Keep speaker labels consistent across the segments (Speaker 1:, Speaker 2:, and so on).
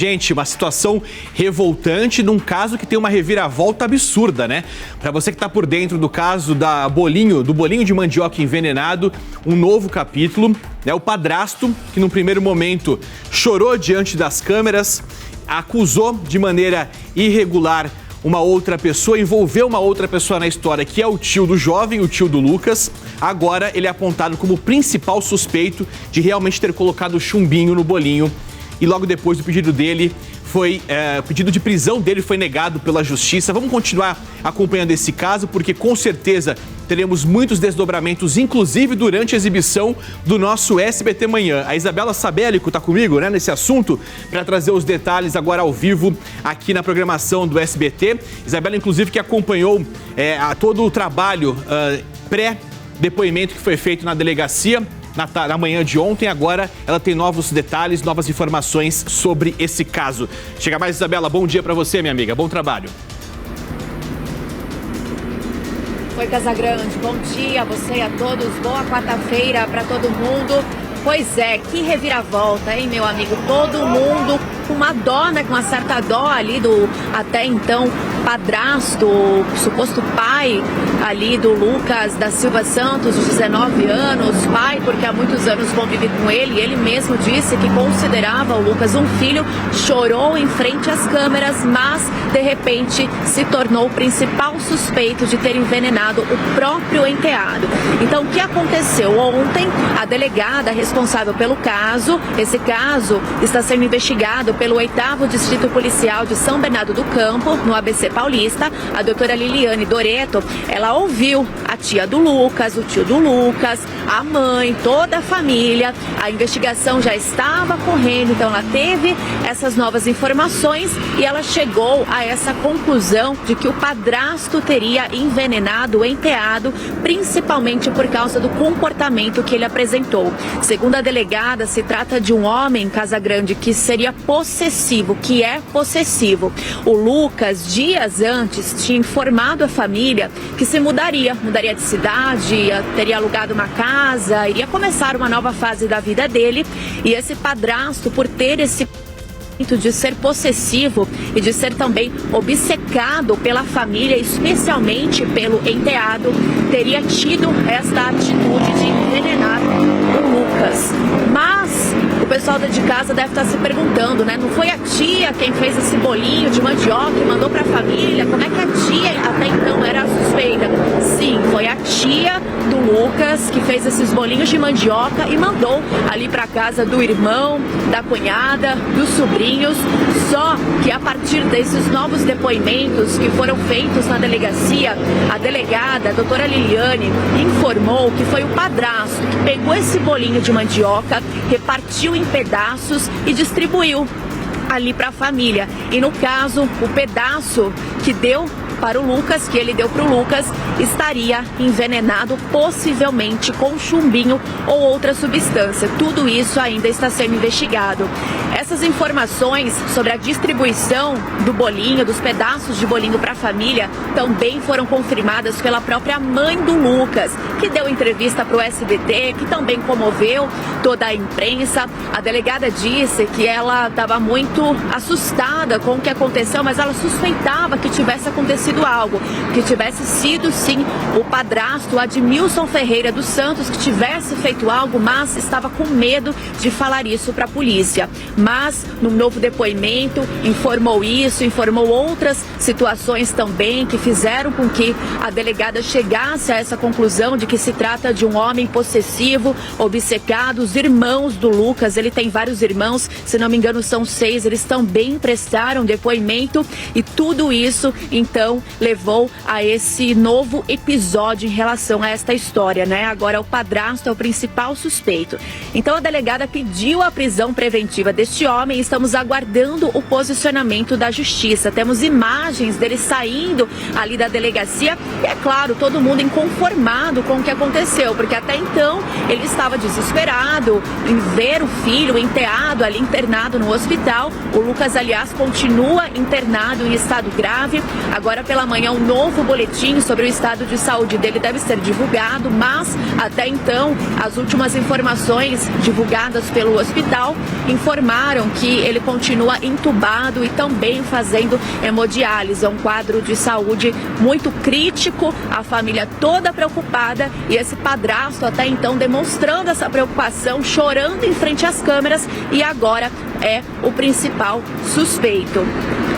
Speaker 1: Gente, uma situação revoltante num caso que tem uma reviravolta absurda, né? Para você que tá por dentro do caso do bolinho de mandioca envenenado, um novo capítulo, né? O padrasto, que num primeiro momento chorou diante das câmeras, acusou de maneira irregular uma outra pessoa, envolveu uma outra pessoa na história, que é o tio do jovem, o tio do Lucas. Agora ele é apontado como principal suspeito de realmente ter colocado chumbinho no bolinho. E logo depois o pedido dele o pedido de prisão dele foi negado pela justiça. Vamos continuar acompanhando esse caso, porque com certeza teremos muitos desdobramentos, inclusive durante a exibição do nosso SBT Manhã. A Isabela Sabelico está comigo, né, nesse assunto, para trazer os detalhes agora ao vivo aqui na programação do SBT. Isabela, inclusive, que acompanhou todo o trabalho pré-depoimento que foi feito na delegacia na manhã de ontem. Agora ela tem novos detalhes, novas informações sobre esse caso. Chega mais, Isabela. Bom dia para você, minha amiga. Bom trabalho.
Speaker 2: Oi, Casagrande. Bom dia a você e a todos. Boa quarta-feira para todo mundo. Pois é, que reviravolta, hein, meu amigo? Todo mundo com uma dó, né? Com uma certa dó ali do até então padrasto, suposto pai ali do Lucas da Silva Santos, de 19 anos, pai porque há muitos anos convive com ele. Ele mesmo disse que considerava o Lucas um filho, chorou em frente às câmeras, mas de repente se tornou o principal suspeito de ter envenenado o próprio enteado. Então, o que aconteceu ontem? A delegada responsável pelo caso, esse caso está sendo investigado pelo 8º Distrito Policial de São Bernardo do Campo, no ABC Paulista. A doutora Liliane Doreto, ela ouviu a tia do Lucas, o tio do Lucas, a mãe, toda a família. A investigação já estava correndo, então ela teve essas novas informações e ela chegou a essa conclusão de que o padrasto teria envenenado o enteado, principalmente por causa do comportamento que ele apresentou. Segundo a delegada, se trata de um homem, Casagrande, que seria possessivo, que é possessivo. O Lucas, dias antes, tinha informado a família que se mudaria de cidade, teria alugado uma casa, iria começar uma nova fase da vida dele. E esse padrasto, por ter esse de ser possessivo e de ser também obcecado pela família, especialmente pelo enteado, teria tido esta atitude de envenenar o Lucas. Mas o pessoal de casa deve estar se perguntando, né? Não foi a tia quem fez esse bolinho de mandioca e mandou para a família? Como é que a tia até então era a suspeita? Sim, foi a tia do Lucas que fez esses bolinhos de mandioca e mandou ali para casa do irmão, da cunhada, dos sobrinhos. Só que a partir desses novos depoimentos que foram feitos na delegacia, a delegada, a doutora Liliane, informou que foi o padrasto que pegou esse bolinho de mandioca, repartiu em pedaços e distribuiu ali para a família. E no caso, o pedaço que deu para o Lucas, que ele deu para o Lucas, estaria envenenado, possivelmente com chumbinho ou outra substância. Tudo isso ainda está sendo investigado. Essas informações sobre a distribuição do bolinho, dos pedaços de bolinho para a família, também foram confirmadas pela própria mãe do Lucas, que deu entrevista para o SBT, que também comoveu toda a imprensa. A delegada disse que ela estava muito assustada com o que aconteceu, mas ela suspeitava que tivesse acontecido algo, que tivesse sido sim o padrasto Admilson Ferreira dos Santos que tivesse feito algo, mas estava com medo de falar isso para a polícia. Mas no novo depoimento informou isso, informou outras situações também que fizeram com que a delegada chegasse a essa conclusão de que se trata de um homem possessivo, obcecado. Os irmãos do Lucas, ele tem vários irmãos, se não me engano são 6, eles também prestaram depoimento e tudo isso então levou a esse novo episódio em relação a esta história, né? Agora o padrasto é o principal suspeito. Então a delegada pediu a prisão preventiva deste homem e estamos aguardando o posicionamento da justiça. Temos imagens dele saindo ali da delegacia e é claro, todo mundo inconformado com o que aconteceu, porque até então ele estava desesperado em ver o filho, o enteado ali internado no hospital. O Lucas, aliás, continua internado em estado grave. Agora pela manhã, um novo boletim sobre o estado de saúde dele deve ser divulgado, mas até então as últimas informações divulgadas pelo hospital informaram que ele continua entubado e também fazendo hemodiálise. É um quadro de saúde muito crítico, a família toda preocupada e esse padrasto até então demonstrando essa preocupação, chorando em frente às câmeras e agora é o principal suspeito.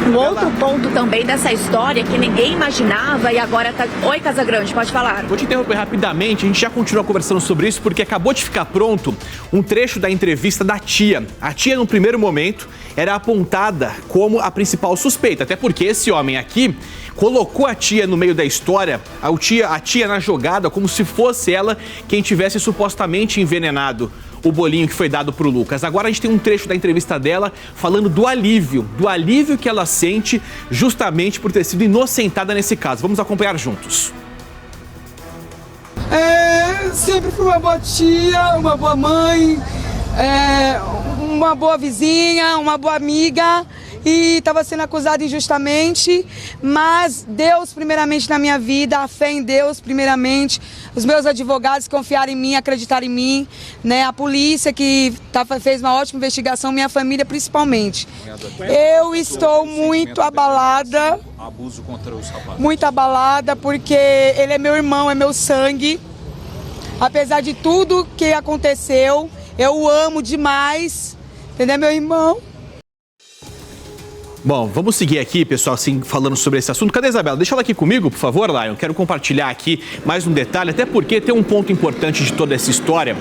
Speaker 2: Um outro ponto também dessa história que ninguém imaginava e agora tá... Oi, Casagrande, pode falar.
Speaker 1: Vou te interromper rapidamente, a gente já continua conversando sobre isso porque acabou de ficar pronto um trecho da entrevista da tia. A tia, no primeiro momento, era apontada como a principal suspeita, até porque esse homem aqui colocou a tia no meio da história, a tia na jogada, como se fosse ela quem tivesse supostamente envenenado o bolinho que foi dado pro Lucas. Agora a gente tem um trecho da entrevista dela falando do alívio que ela sente justamente por ter sido inocentada nesse caso. Vamos acompanhar juntos.
Speaker 3: Sempre fui uma boa tia, uma boa mãe, uma boa vizinha, uma boa amiga e estava sendo acusada injustamente, mas Deus primeiramente na minha vida, a fé em Deus primeiramente, os meus advogados confiaram em mim, acreditaram em mim, né? A polícia que fez uma ótima investigação, minha família principalmente. Eu estou muito abalada, muito abalada porque ele é meu irmão, é meu sangue, apesar de tudo que aconteceu, eu o amo demais, entendeu, meu irmão?
Speaker 1: Bom, vamos seguir aqui, pessoal, assim, falando sobre esse assunto. Cadê a Isabela? Deixa ela aqui comigo, por favor, Lion. Quero compartilhar aqui mais um detalhe, até porque tem um ponto importante de toda essa história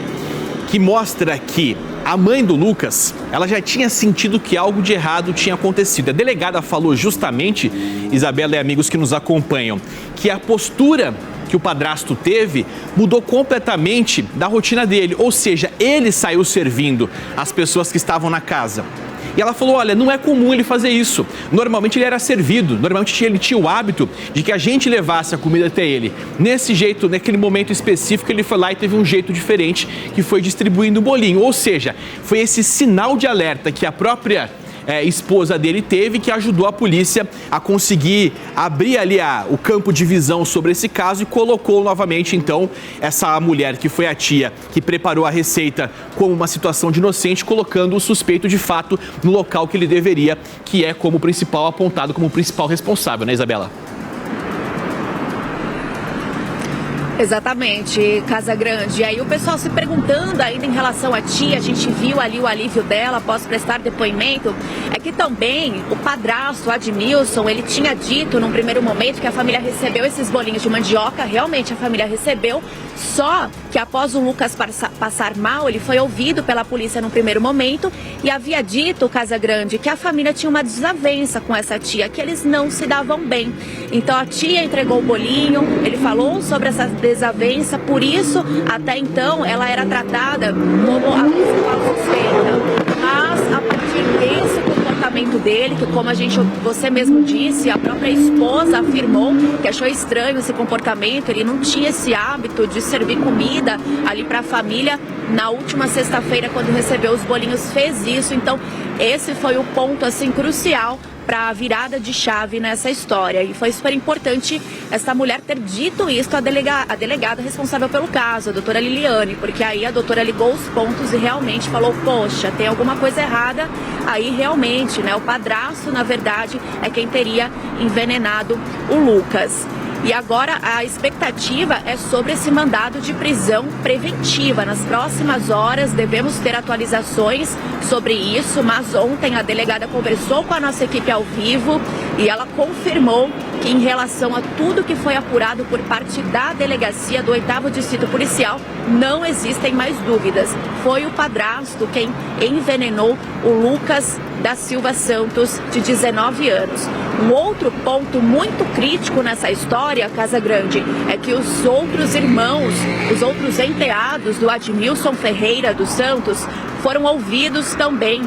Speaker 1: que mostra que a mãe do Lucas, ela já tinha sentido que algo de errado tinha acontecido. A delegada falou justamente, Isabela e amigos que nos acompanham, que a postura que o padrasto teve mudou completamente da rotina dele. Ou seja, ele saiu servindo as pessoas que estavam na casa. E ela falou, olha, não é comum ele fazer isso. Normalmente ele era servido, normalmente ele tinha o hábito de que a gente levasse a comida até ele. Nesse jeito, naquele momento específico, ele foi lá e teve um jeito diferente, que foi distribuindo o bolinho. Ou seja, foi esse sinal de alerta que a própria esposa dele teve que ajudou a polícia a conseguir abrir ali o campo de visão sobre esse caso e colocou novamente, então, essa mulher que foi a tia que preparou a receita como uma situação de inocente, colocando o suspeito de fato no local que ele deveria, que é como principal, apontado como principal responsável, né, Isabela?
Speaker 2: Exatamente, Casagrande. E aí o pessoal se perguntando ainda em relação à tia, a gente viu ali o alívio dela após prestar depoimento, é que também o padrasto, Admilson, ele tinha dito num primeiro momento que a família recebeu esses bolinhos de mandioca, realmente a família recebeu, só que após o Lucas passar mal, ele foi ouvido pela polícia no primeiro momento e havia dito, Casagrande, que a família tinha uma desavença com essa tia, que eles não se davam bem. Então a tia entregou o bolinho, ele falou sobre essa desavença, por isso, até então, ela era tratada como a principal suspeita. Mas, a partir desse comportamento dele, que como você mesmo disse, a própria esposa afirmou que achou estranho esse comportamento, ele não tinha esse hábito de servir comida ali para a família. Na última sexta-feira, quando recebeu os bolinhos, fez isso. Então, esse foi o ponto, assim, crucial para a virada de chave nessa história. E foi super importante essa mulher ter dito isso à delegada responsável pelo caso, a doutora Liliane, porque aí a doutora ligou os pontos e realmente falou, poxa, tem alguma coisa errada. Aí realmente, né, o padrasto, na verdade, é quem teria envenenado o Lucas. E agora a expectativa é sobre esse mandado de prisão preventiva. Nas próximas horas devemos ter atualizações sobre isso, mas ontem a delegada conversou com a nossa equipe ao vivo e ela confirmou que em relação a tudo que foi apurado por parte da delegacia do 8º Distrito Policial, não existem mais dúvidas. Foi o padrasto quem envenenou o Lucas da Silva Santos, de 19 anos. Um outro ponto muito crítico nessa história, Casagrande, é que os outros irmãos, os outros enteados do Admilson Ferreira dos Santos foram ouvidos também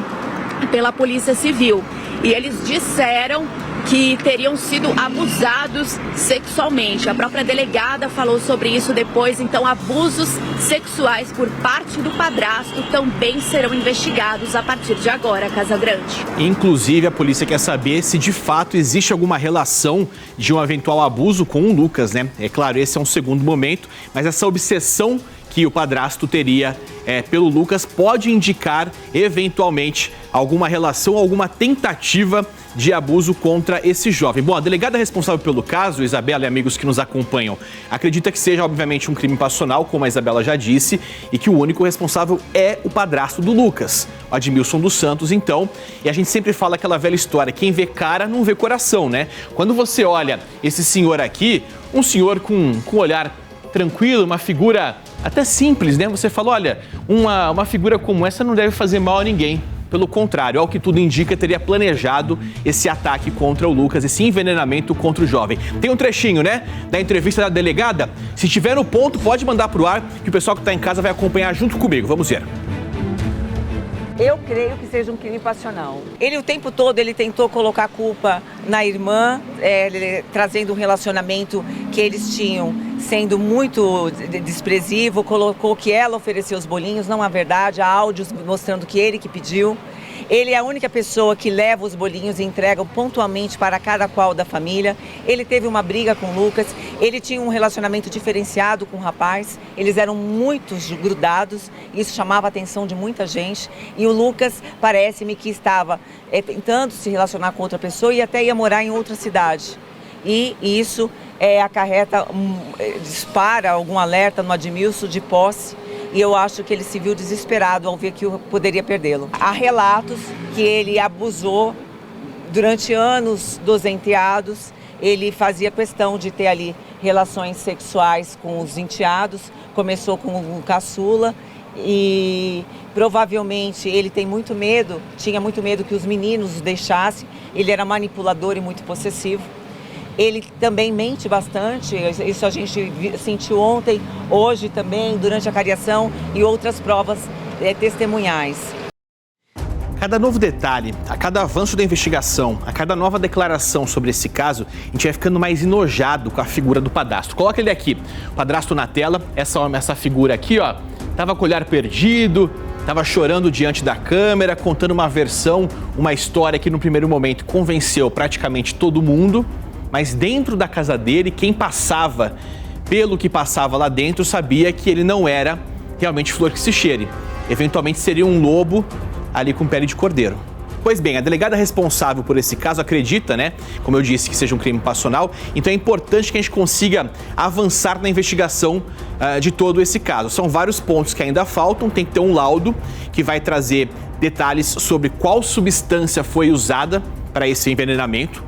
Speaker 2: pela Polícia Civil. E eles disseram que teriam sido abusados sexualmente. A própria delegada falou sobre isso depois, então abusos sexuais por parte do padrasto também serão investigados a partir de agora, Casagrande.
Speaker 1: Inclusive, a polícia quer saber se de fato existe alguma relação de um eventual abuso com o Lucas, né? É claro, esse é um segundo momento, mas essa obsessão que o padrasto teria pelo Lucas pode indicar, eventualmente, alguma relação, alguma tentativa de abuso contra esse jovem. Bom, a delegada responsável pelo caso, Isabela e amigos que nos acompanham, acredita que seja, obviamente, um crime passional, como a Isabela já disse, e que o único responsável é o padrasto do Lucas, o Admilson dos Santos, então. E a gente sempre fala aquela velha história, quem vê cara não vê coração, né? Quando você olha esse senhor aqui, um senhor com um olhar tranquilo, uma figura até simples, né? Você fala, olha, uma figura como essa não deve fazer mal a ninguém. Pelo contrário, ao que tudo indica, teria planejado esse ataque contra o Lucas, esse envenenamento contra o jovem. Tem um trechinho, né, da entrevista da delegada. Se tiver no ponto, pode mandar pro ar, que o pessoal que está em casa vai acompanhar junto comigo. Vamos ver.
Speaker 4: Eu creio que seja um crime passional. Ele o tempo todo ele tentou colocar a culpa na irmã, trazendo um relacionamento que eles tinham sendo muito desprezível, colocou que ela ofereceu os bolinhos, não é verdade, há áudios mostrando que ele que pediu. Ele é a única pessoa que leva os bolinhos e entrega pontualmente para cada qual da família. Ele teve uma briga com o Lucas, ele tinha um relacionamento diferenciado com o rapaz, eles eram muito grudados, isso chamava a atenção de muita gente. E o Lucas, parece-me que estava tentando se relacionar com outra pessoa e até ia morar em outra cidade. E isso acarreta, dispara algum alerta no Admilson de posse. E eu acho que ele se viu desesperado ao ver que eu poderia perdê-lo. Há relatos que ele abusou durante anos dos enteados. Ele fazia questão de ter ali relações sexuais com os enteados. Começou com o caçula e provavelmente ele tem muito medo, tinha muito medo que os meninos o deixassem. Ele era manipulador e muito possessivo. Ele também mente bastante, isso a gente sentiu ontem, hoje também, durante a cariação e outras provas testemunhais.
Speaker 1: Cada novo detalhe, a cada avanço da investigação, a cada nova declaração sobre esse caso, a gente vai ficando mais enojado com a figura do padrasto. Coloca ele aqui, o padrasto na tela, essa figura aqui, ó, tava com o olhar perdido, tava chorando diante da câmera, contando uma versão, uma história que no primeiro momento convenceu praticamente todo mundo. Mas dentro da casa dele, quem passava pelo que passava lá dentro sabia que ele não era realmente flor que se cheire. Eventualmente seria um lobo ali com pele de cordeiro. Pois bem, a delegada responsável por esse caso acredita, né, como eu disse, que seja um crime passional. Então é importante que a gente consiga avançar na investigação de todo esse caso. São vários pontos que ainda faltam, tem que ter um laudo que vai trazer detalhes sobre qual substância foi usada para esse envenenamento.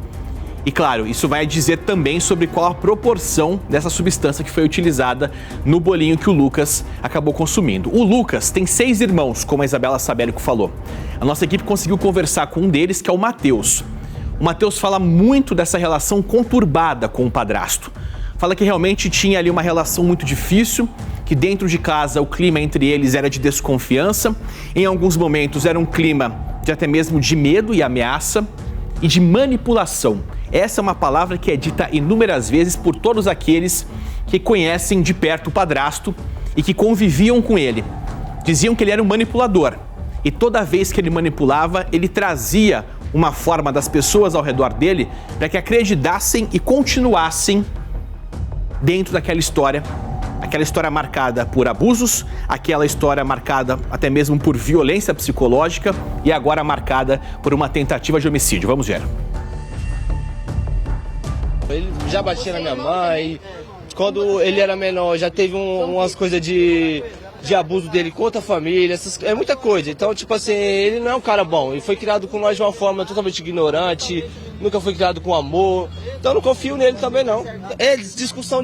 Speaker 1: E claro, isso vai dizer também sobre qual a proporção dessa substância que foi utilizada no bolinho que o Lucas acabou consumindo. O Lucas tem 6 irmãos, como a Isabela Sabérico falou. A nossa equipe conseguiu conversar com um deles, que é o Matheus. O Matheus fala muito dessa relação conturbada com o padrasto. Fala que realmente tinha ali uma relação muito difícil, que dentro de casa o clima entre eles era de desconfiança. Em alguns momentos era um clima de até mesmo de medo e ameaça e de manipulação. Essa é uma palavra que é dita inúmeras vezes por todos aqueles que conhecem de perto o padrasto e que conviviam com ele. Diziam que ele era um manipulador e toda vez que ele manipulava, ele trazia uma forma das pessoas ao redor dele para que acreditassem e continuassem dentro daquela história. Aquela história marcada por abusos, aquela história marcada até mesmo por violência psicológica e agora marcada por uma tentativa de homicídio. Vamos ver.
Speaker 5: Ele já batia na minha mãe, quando ele era menor já teve umas coisas de abuso dele contra a família, é muita coisa. Então, tipo assim, ele não é um cara bom, ele foi criado com nós de uma forma totalmente ignorante, nunca foi criado com amor, então eu não confio nele também não. Eles discutiam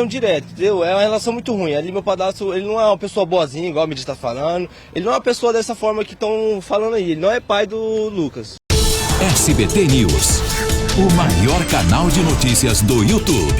Speaker 5: direto, entendeu? É uma relação muito ruim. Ali meu padrasto, ele não é uma pessoa boazinha, igual a mídia está falando, ele não é uma pessoa dessa forma que estão falando aí, ele não é pai do Lucas.
Speaker 6: SBT News, o maior canal de notícias do YouTube.